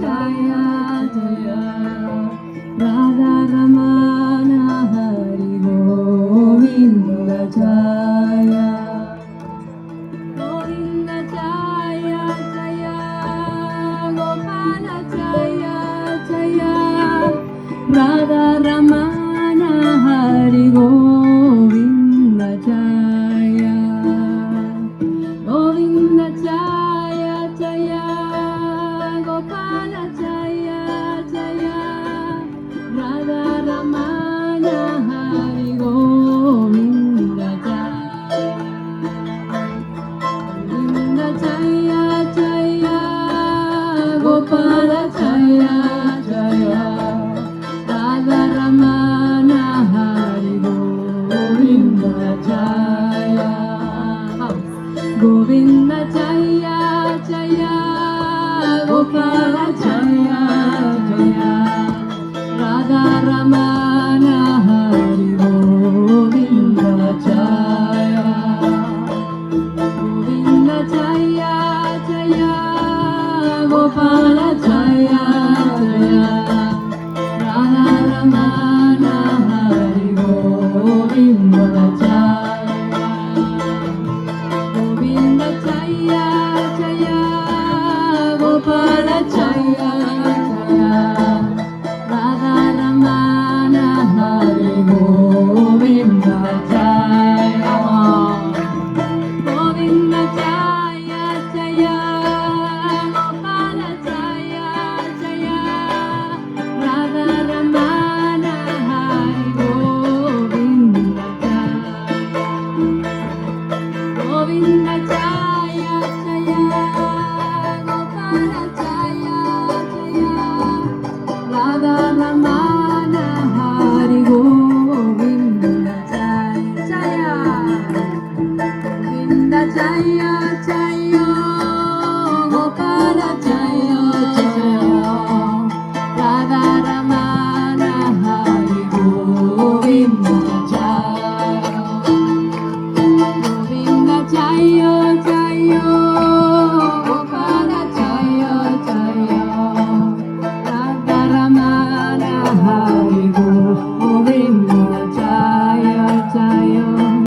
Jaya Jaya Radha Ramana Hari Govinda Jaya Govinda Jaya Jaya Gopala Jaya Jaya Radha Ramana Hari Govinda Jaya Govinda Jaya Jaya Gopala Jaya Jaya Radha Ramana Hari Govinda Jaya Govinda Jaya Jaya Gopala Jaya Jaya Radha Ramana Hari Govinda Jaya Govinda Jaya Jaya Gopala Jaya Jaya Radha Ramana Hari Govinda Jaya Govinda Jaya Jaya Gopala Jaya Jaya Radha Ramana Hari Govinda Jaya Govinda Jaya